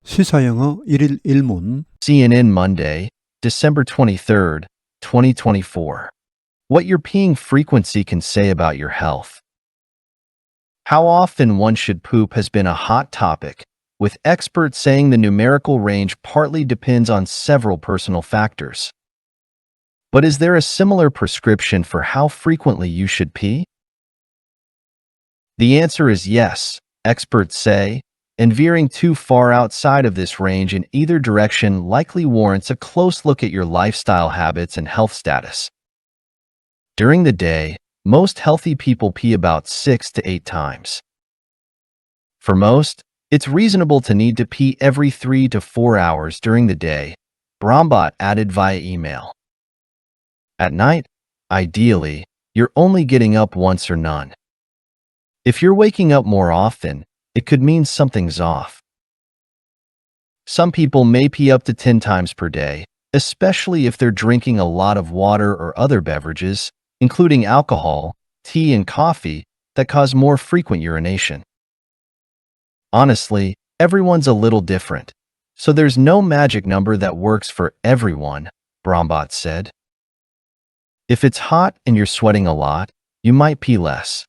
시사영어 1일 1문 CNN Monday, December 23rd, 2024. What your peeing frequency can say about your health. How often one should poop has been a hot topic, with experts saying the numerical range partly depends on several personal factors. But is there a similar prescription for how frequently you should pee? The answer is yes, experts say, and veering too far outside of this range in either direction likely warrants a close look at your lifestyle habits and health status. During the day, most healthy people pee about 6 to 8 times. For most, it's reasonable to need to pee every 3 to 4 hours during the day, Brambot added via email. At night, ideally, you're only getting up once or none. If you're waking up more often, it could mean something's off. Some people may pee up to 10 times per day, especially if they're drinking a lot of water or other beverages, including alcohol, tea, and coffee, that cause more frequent urination. Honestly, everyone's a little different, so there's no magic number that works for everyone, Brambot said. If it's hot and you're sweating a lot, you might pee less.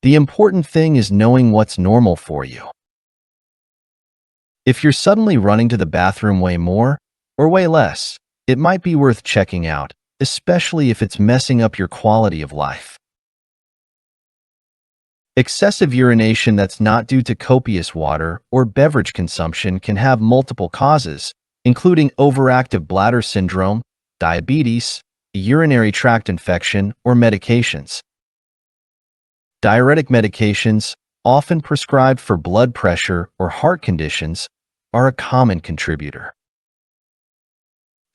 The important thing is knowing what's normal for you. If you're suddenly running to the bathroom way more or way less, it might be worth checking out, especially if it's messing up your quality of life. Excessive urination that's not due to copious water or beverage consumption can have multiple causes, including overactive bladder syndrome, diabetes, a urinary tract infection, or medications. Diuretic medications, often prescribed for blood pressure or heart conditions, are a common contributor.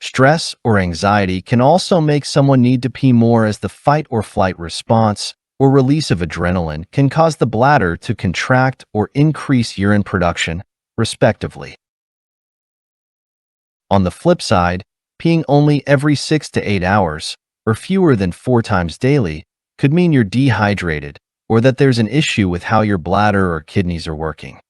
Stress or anxiety can also make someone need to pee more, as the fight or flight response or release of adrenaline can cause the bladder to contract or increase urine production, respectively. On the flip side, peeing only every 6 to 8 hours, or fewer than 4 times daily, could mean you're dehydrated, or that there's an issue with how your bladder or kidneys are working.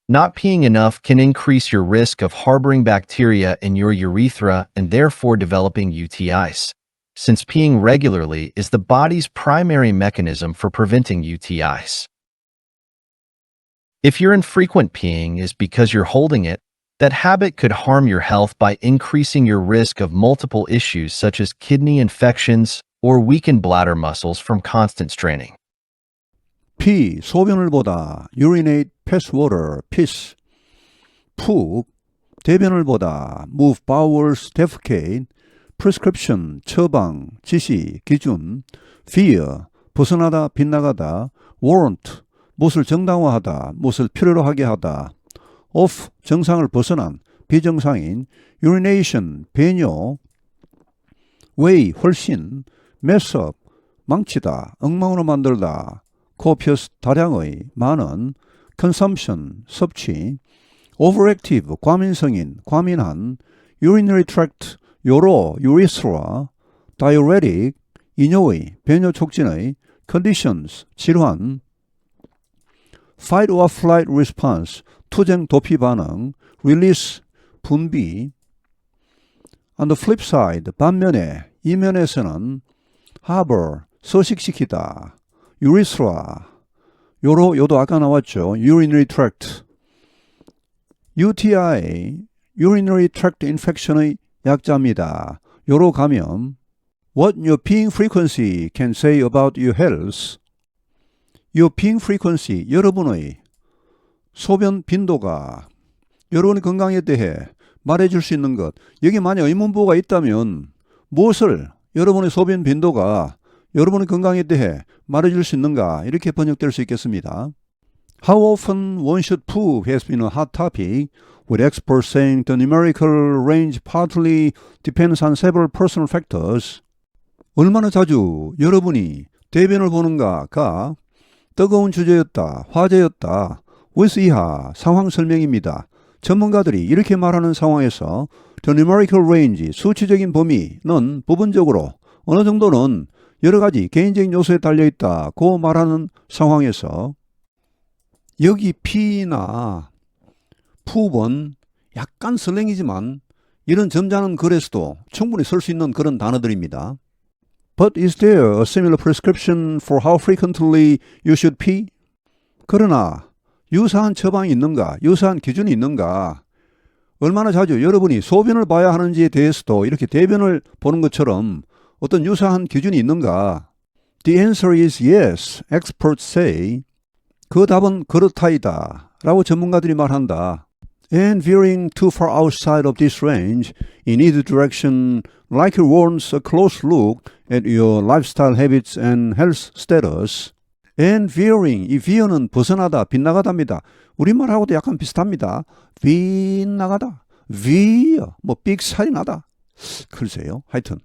Not peeing enough can increase your risk of harboring bacteria in your urethra and therefore developing UTIs, since peeing regularly is the body's primary mechanism for preventing UTIs. If your infrequent peeing is because you're holding it, that habit could harm your health by increasing your risk of multiple issues such as kidney infections or weakened bladder muscles from constant straining. P. 소변을 보다 urinate, pass water, piss. 푹 대변을 보다 move bowels, defecate. prescription, 처방, 지시, 기준. fear, 벗어나다, 빗나가다. warrant, 무엇을 정당화하다, 무엇을 필요로 하게 하다. off, 정상을 벗어난, 비정상인. urination, 배뇨. way, 훨씬. mess up, 망치다, 엉망으로 만들다. copious, 다량의, 많은. consumption, 섭취. overactive, 과민성인, 과민한. urinary tract, 요로, urethra. diuretic, 이뇨의, 배뇨 촉진의. conditions, 질환. fight or flight response, 투쟁 도피 반응. release, 분비. on the flip side, 반면에, 이면에서는 harbor, 서식시키다. urethra, 요로, 요도 아까 나왔죠. urinary tract. UTI, urinary tract infection의 약자입니다. 요로 감염. What your peeing frequency can say about your health. Your peeing frequency, 여러분의 소변 빈도가 여러분의 건강에 대해 말해줄 수 있는 것. 여기 만약 의문부호가 있다면 무엇을 여러분의 소변 빈도가 여러분의 건강에 대해 말해줄 수 있는가, 이렇게 번역될 수 있겠습니다. How often one should poop has been a hot topic, with experts saying the numerical range partly depends on several personal factors. 얼마나 자주 여러분이 대변을 보는가가 뜨거운 주제였다, 화제였다. with 이하 상황 설명입니다. 전문가들이 이렇게 말하는 상황에서 the numerical range, 수치적인 범위는 부분적으로 어느 정도는 여러 가지 개인적인 요소에 달려있다고 말하는 상황에서 여기 P나 푸번, 약간 슬랭이지만 이런 점잖은 글에서도 충분히 쓸 수 있는 그런 단어들입니다. But is there a similar prescription for how frequently you should pee? 그러나 유사한 처방이 있는가, 유사한 기준이 있는가, 얼마나 자주 여러분이 소변을 봐야 하는지에 대해서도 이렇게 대변을 보는 것처럼 어떤 유사한 기준이 있는가? The answer is yes, experts say. 그 답은 그렇다이다 라고 전문가들이 말한다. And veering too far outside of this range in either direction likely warrants a close look at your lifestyle habits and health status. And veering, 이 veer는 벗어나다, 빗나가다입니다. 우리말하고도 약간 비슷합니다. 빗나가다, veer, 뭐 삑살이 나다. 글쎄요, 하여튼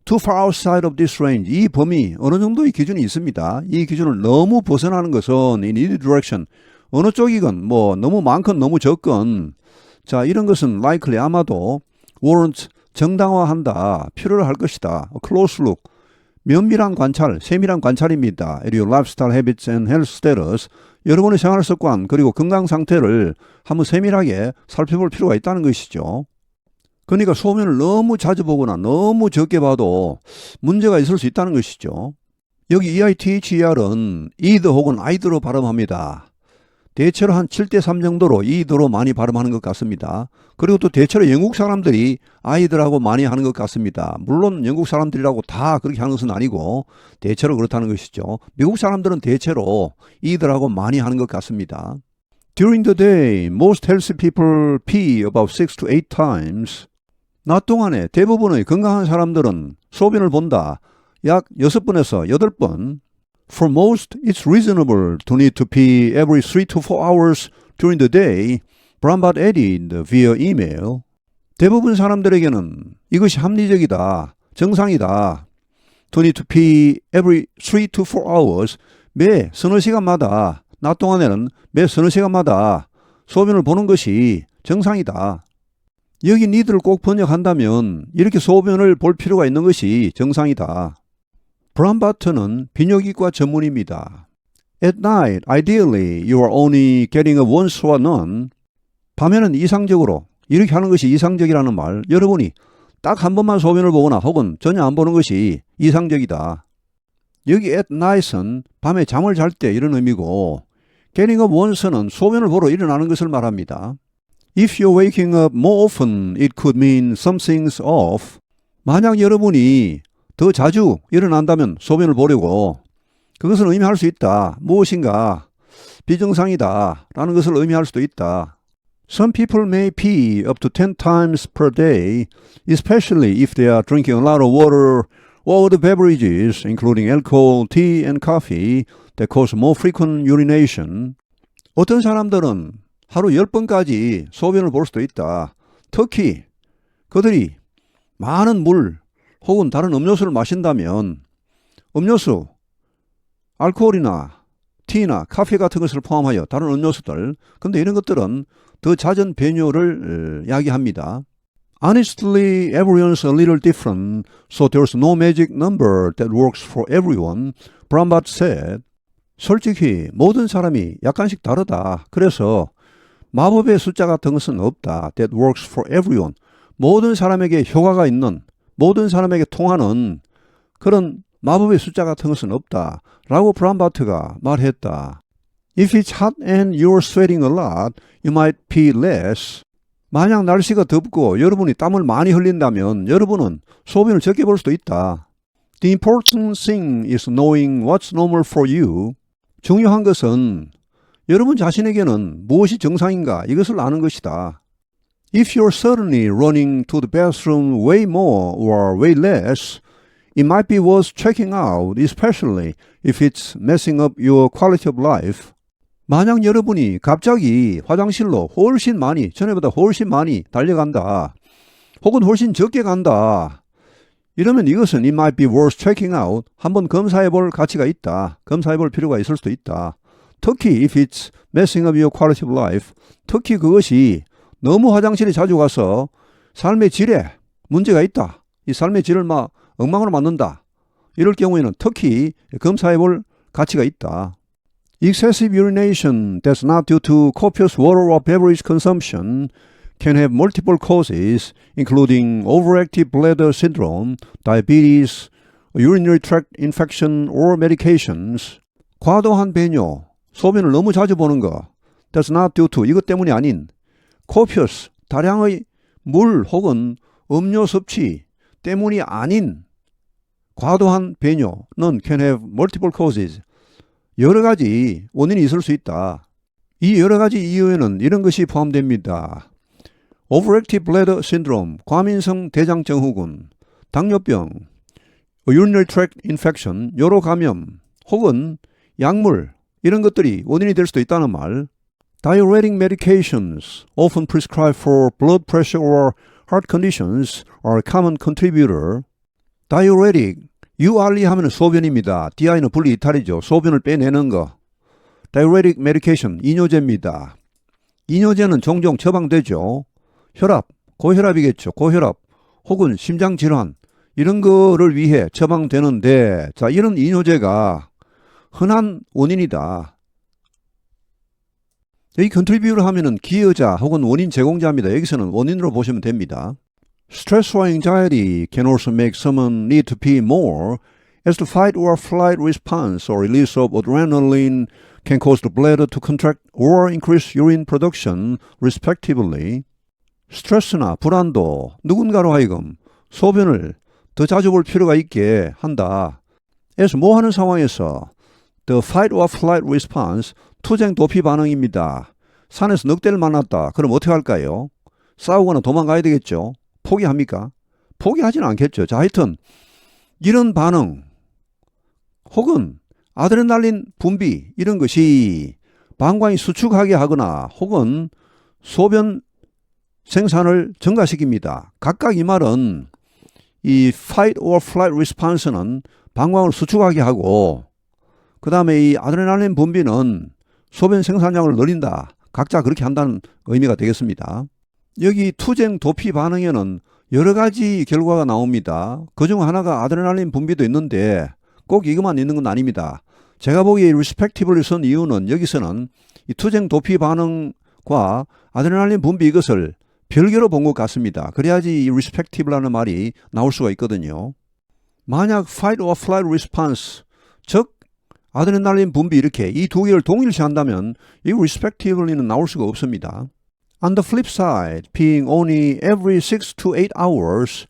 too far outside of this range, 이 범위 어느 정도의 기준이 있습니다. 이 기준을 너무 벗어나는 것은 in either direction, 어느 쪽이건 뭐 너무 많건 너무 적건, 자 이런 것은 likely 아마도 warrant 정당화한다, 필요로 할 것이다. close look, 면밀한 관찰, 세밀한 관찰입니다. at your lifestyle habits and health status, 여러분의 생활 습관 그리고 건강 상태를 한번 세밀하게 살펴볼 필요가 있다는 것이죠. 그러니까 소변을 너무 자주 보거나 너무 적게 봐도 문제가 있을 수 있다는 것이죠. 여기 EITHER은 either 혹은 either로 발음합니다. 대체로 한 7대3 정도로 either로 많이 발음하는 것 같습니다. 그리고 또 대체로 영국 사람들이 either라고 많이 하는 것 같습니다. 물론 영국 사람들이라고 다 그렇게 하는 것은 아니고 대체로 그렇다는 것이죠. 미국 사람들은 대체로 either라고 많이 하는 것 같습니다. During the day, most healthy people pee about 6 to 8 times. 낮 동안에 대부분의 건강한 사람들은 소변을 본다. 약 6번에서 8번. For most, it's reasonable to need to pee every 3 to 4 hours during the day, Brambach added via email. 대부분 사람들에게는 이것이 합리적이다, 정상이다. To need to pee every 3 to 4 hours, 매 서너 시간마다, 낮 동안에는 매 서너 시간마다 소변을 보는 것이 정상이다. 여기 need를 꼭 번역한다면 이렇게 소변을 볼 필요가 있는 것이 정상이다. 브람바트는 비뇨기과 전문입니다. At night, ideally, you are only getting up once or none. 밤에는 이상적으로, 이렇게 하는 것이 이상적이라는 말, 여러분이 딱 한 번만 소변을 보거나 혹은 전혀 안 보는 것이 이상적이다. 여기 at night은 밤에 잠을 잘 때 이런 의미고, getting up once는 소변을 보러 일어나는 것을 말합니다. If you're waking up more often, it could mean something's off. 만약 여러분이 더 자주 일어난다면 소변을 보려고, 그것은 의미할 수 있다. 무엇인가 비정상이다 라는 것을 의미할 수도 있다. Some people may pee up to 10 times per day, especially if they are drinking a lot of water or other beverages, including alcohol, tea, and coffee, that cause more frequent urination. 어떤 사람들은 하루 10번까지 소변을 볼 수도 있다. 특히 그들이 많은 물 혹은 다른 음료수를 마신다면 음료수, 알코올이나 티나 카페 같은 것을 포함하여 다른 음료수들, 근데 이런 것들은 더 잦은 배뇨를 야기합니다. Honestly, everyone's a little different, so there's no magic number that works for everyone, Brambach said. 솔직히 모든 사람이 약간씩 다르다. 그래서 마법의 숫자 같은 것은 없다. That works for everyone. 모든 사람에게 효과가 있는, 모든 사람에게 통하는 그런 마법의 숫자 같은 것은 없다. 라고 브람바트가 말했다. If it's hot and you're sweating a lot, you might pee less. 만약 날씨가 덥고 여러분이 땀을 많이 흘린다면 여러분은 소변을 적게 볼 수도 있다. The important thing is knowing what's normal for you. 중요한 것은 여러분 자신에게는 무엇이 정상인가 이것을 아는 것이다. If you're suddenly running to the bathroom way more or way less, it might be worth checking out, especially if it's messing up your quality of life. 만약 여러분이 갑자기 화장실로 훨씬 많이, 전에보다 훨씬 많이 달려간다. 혹은 훨씬 적게 간다. 이러면 이것은 it might be worth checking out. 한번 검사해 볼 가치가 있다. 검사해 볼 필요가 있을 수도 있다. 특히 if it's messing up your quality of life. 특히 그것이 너무 화장실에 자주 가서 삶의 질에 문제가 있다. 이 삶의 질을 막 엉망으로 만든다. 이럴 경우에는 특히 검사해 볼 가치가 있다. Excessive urination that's not due to copious water or beverage consumption can have multiple causes, including overactive bladder syndrome, diabetes, urinary tract infection, or medications. 과도한 배뇨, 소변을 너무 자주 보는 거, that's not due to, 이것 때문이 아닌, copious, 다량의 물 혹은 음료 섭취 때문이 아닌 과도한 배뇨는 can have multiple causes. 여러 가지 원인이 있을 수 있다. 이 여러 가지 이유에는 이런 것이 포함됩니다. Overactive bladder syndrome, 과민성 대장증후군, 당뇨병, urinary tract infection, 요로 감염, 혹은 약물, 이런 것들이 원인이 될 수도 있다는 말. Diuretic medications, often prescribed for blood pressure or heart conditions, are a common contributor. Diuretic, 유알리 하면 소변입니다. DI는 분리 이탈이죠. 소변을 빼내는 거. Diuretic medication, 이뇨제입니다. 이뇨제는 종종 처방되죠. 혈압, 고혈압이겠죠. 고혈압 혹은 심장질환 이런 거를 위해 처방되는데, 자, 이런 이뇨제가 흔한 원인이다. 여기 contributor 하면은 기여자 혹은 원인 제공자입니다. 여기서는 원인으로 보시면 됩니다. Stress or anxiety can also make someone need to pee more, as the fight or flight response or release of adrenaline can cause the bladder to contract or increase urine production, respectively. 스트레스나 불안도 누군가로 하여금 소변을 더 자주 볼 필요가 있게 한다. 그래서 뭐 하는 상황에서 the fight or flight response, 투쟁 도피 반응입니다. 산에서 늑대를 만났다. 그럼 어떻게 할까요? 싸우거나 도망가야 되겠죠. 포기합니까? 포기하지는 않겠죠. 자, 하여튼 이런 반응 혹은 아드레날린 분비 이런 것이 방광이 수축하게 하거나 혹은 소변 생산을 증가시킵니다. 각각 이 말은 이 fight or flight response는 방광을 수축하게 하고, 그 다음에 이 아드레날린 분비는 소변 생산량을 늘린다. 각자 그렇게 한다는 의미가 되겠습니다. 여기 투쟁 도피 반응에는 여러 가지 결과가 나옵니다. 그중 하나가 아드레날린 분비도 있는데 꼭 이것만 있는 건 아닙니다. 제가 보기에 respectively 쓴 이유는 여기서는 이 투쟁 도피 반응과 아드레날린 분비 이것을 별개로 본 것 같습니다. 그래야지 이 respective라는 말이 나올 수가 있거든요. 만약 fight or flight response, 즉 아드레날린 분비 이렇게 이 두 개를 동일시한다면 이 respectively는 나올 수가 없습니다. On the flip side, peeing only every 6 to 8 hours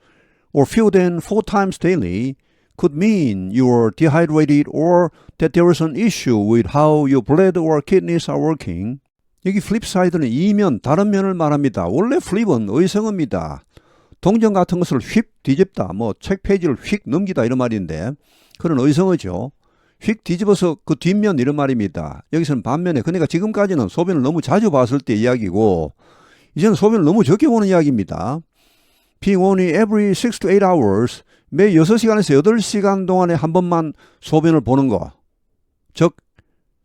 or fewer than 4 times daily could mean you are dehydrated or that there is an issue with how your bladder or kidneys are working. 여기 flipside는 이면, 다른 면을 말합니다. 원래 flip은 의성어입니다. 동전 같은 것을 휙 뒤집다, 뭐 책 페이지를 휙 넘기다 이런 말인데 그런 의성어죠. 휙 뒤집어서 그 뒷면 이런 말입니다. 여기서는 반면에, 그러니까 지금까지는 소변을 너무 자주 봤을 때 이야기고 이제는 소변을 너무 적게 보는 이야기입니다. Peeing only every 6 to 8 hours, 매 6시간에서 8시간 동안에 한 번만 소변을 보는 거. 즉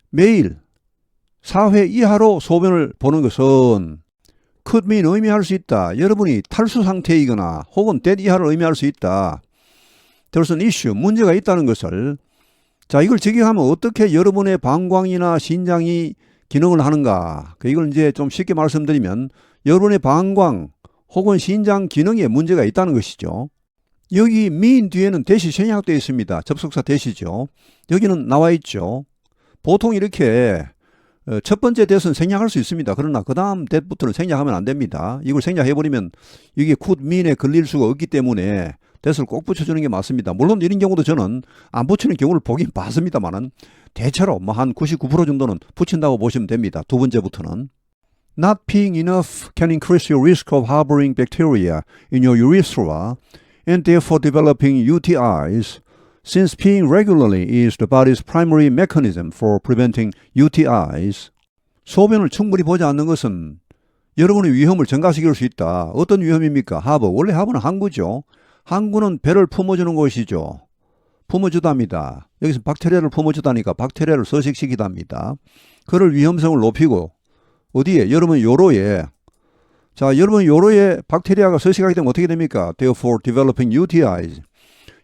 매일 4회 이하로 소변을 보는 것은 could mean, 의미할 수 있다. 여러분이 탈수 상태이거나 혹은 that 이하를 의미할 수 있다. There's an issue, 문제가 있다는 것을. 자, 이걸 직역하면 어떻게 여러분의 방광이나 신장이 기능을 하는가. 이걸 이제 좀 쉽게 말씀드리면 여러분의 방광 혹은 신장 기능에 문제가 있다는 것이죠. 여기 mean 뒤에는 대시 생략되어 있습니다. 접속사 대시죠. 여기는 나와 있죠. 보통 이렇게 첫 번째 that은 생략할 수 있습니다. 그러나 그 다음 that부터는 생략하면 안 됩니다. 이걸 생략해버리면 이게 could mean에 걸릴 수가 없기 때문에 that을 꼭 붙여주는 게 맞습니다. 물론 이런 경우도 저는 안 붙이는 경우를 보긴 봤습니다만은 대체로 뭐 한 99% 정도는 붙인다고 보시면 됩니다. 두 번째부터는. Not peeing enough can increase your risk of harboring bacteria in your urethra and therefore developing UTIs. Since peeing regularly is the body's primary mechanism for preventing UTIs. 소변을 충분히 보지 않는 것은 여러분의 위험을 증가시킬 수 있다. 어떤 위험입니까? 하부. 원래 하부는 항구죠. 항구는 배를 품어주는 곳이죠. 품어주답니다. 여기서 박테리아를 품어주다니까 박테리아를 서식시키답니다. 그럴 위험성을 높이고 어디에? 여러분 요로에. 자, 여러분 요로에 박테리아가 서식하게 되면 어떻게 됩니까? Therefore developing UTIs.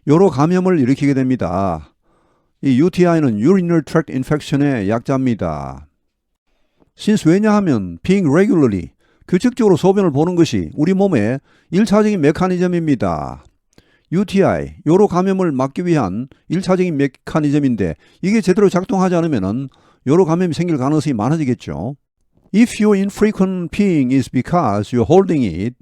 요로 감염을 일으키게 됩니다. 이 UTI는 urinary tract infection의 약자입니다. Since 왜냐하면 being regularly, 규칙적으로 소변을 보는 것이 우리 몸의 1차적인 메커니즘입니다. UTI, 요로 감염을 막기 위한 1차적인 메커니즘인데 이게 제대로 작동하지 않으면 요로 감염이 생길 가능성이 많아지겠죠. If your infrequent peeing is because you're holding it,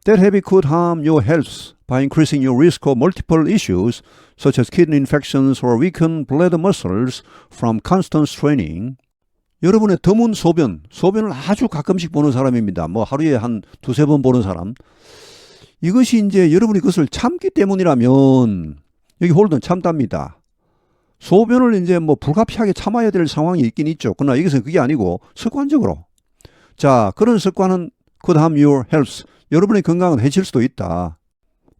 that habit could harm your health by increasing your risk of multiple issues such as kidney infections or weakened bladder muscles from constant straining. 여러분의 드문 소변을 아주 가끔씩 보는 사람입니다. 뭐 하루에 한 두세 번 보는 사람. 이것이 이제 여러분이 그것을 참기 때문이라면 여기 홀든 참답니다. 소변을 이제 뭐 불가피하게 참아야 될 상황이 있긴 있죠. 그러나 여기서는 그게 아니고 습관적으로. 자, 그런 습관은 could harm your health. 여러분의 건강을 해칠 수도 있다.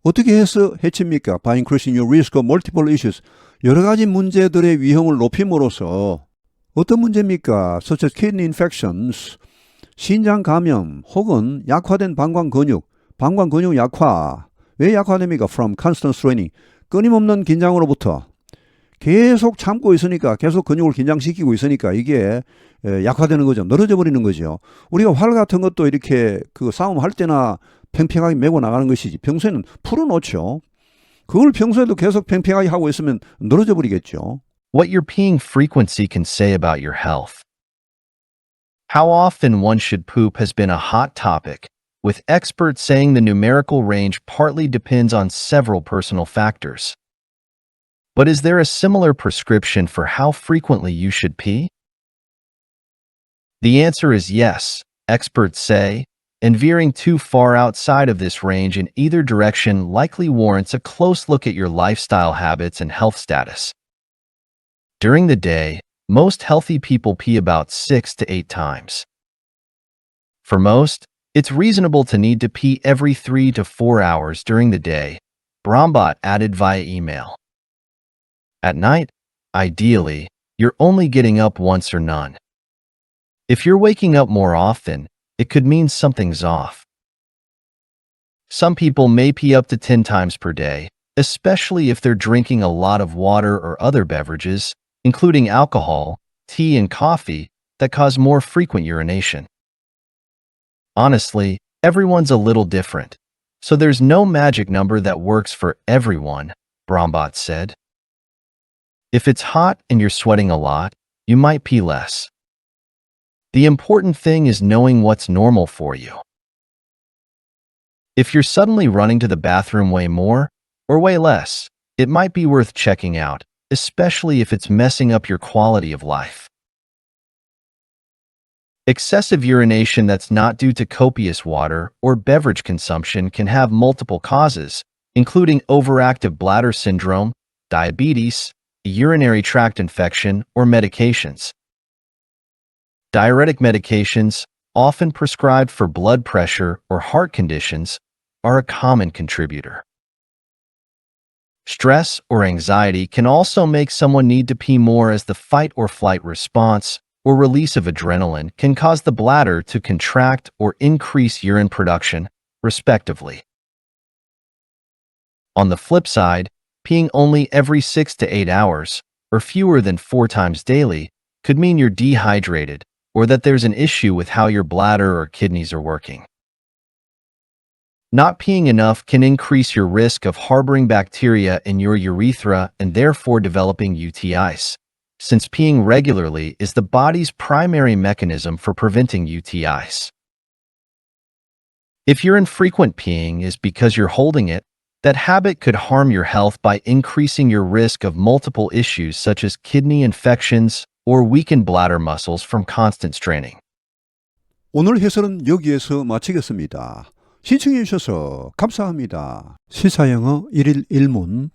어떻게 해서 해칩니까? By increasing your risk of multiple issues. 여러 가지 문제들의 위험을 높임으로써 어떤 문제입니까? Such as kidney infections, 신장 감염 혹은 약화된 방광 근육 약화. 왜 약화됩니까? From constant straining. 끊임없는 긴장으로부터 계속 참고 있으니까 계속 근육을 긴장시키고 있으니까 이게 약화되는 거죠. 늘어져 버리는 거죠. 우리가 활 같은 것도 이렇게 그 싸움할 때나 팽팽하게 메고 나가는 것이지 평소에는 풀어놓죠. 그걸 평소에도 계속 팽팽하게 하고 있으면 늘어져 버리겠죠. What your peeing frequency can say about your health. How often one should poop has been a hot topic, with experts saying the numerical range partly depends on several personal factors. But is there a similar prescription for how frequently you should pee? The answer is yes, experts say, and veering too far outside of this range in either direction likely warrants a close look at your lifestyle habits and health status. During the day, most healthy people pee about 6 to 8 times. For most, it's reasonable to need to pee every 3 to 4 hours during the day, Brambot added via email. At night, ideally, you're only getting up once or none. If you're waking up more often, it could mean something's off. Some people may pee up to 10 times per day, especially if they're drinking a lot of water or other beverages, including alcohol, tea, and coffee, that cause more frequent urination. Honestly, everyone's a little different, so there's no magic number that works for everyone, Brambot said. If it's hot and you're sweating a lot, you might pee less. The important thing is knowing what's normal for you. If you're suddenly running to the bathroom way more or way less, it might be worth checking out, especially if it's messing up your quality of life. Excessive urination that's not due to copious water or beverage consumption can have multiple causes, including overactive bladder syndrome, diabetes, a urinary tract infection, or medications. Diuretic medications, often prescribed for blood pressure or heart conditions, are a common contributor. Stress or anxiety can also make someone need to pee more, as the fight or flight response or release of adrenaline can cause the bladder to contract or increase urine production, respectively. On the flip side, peeing only every 6 to 8 hours, or fewer than 4 times daily, could mean you're dehydrated or that there's an issue with how your bladder or kidneys are working. Not peeing enough can increase your risk of harboring bacteria in your urethra and therefore developing UTIs, since peeing regularly is the body's primary mechanism for preventing UTIs. If your infrequent peeing is because you're holding it, that habit could harm your health by increasing your risk of multiple issues such as kidney infections or weakened bladder muscles from constant straining. 오늘 해설은 여기에서 마치겠습니다. 시청해 주셔서 감사합니다. 시사영어 1일 1문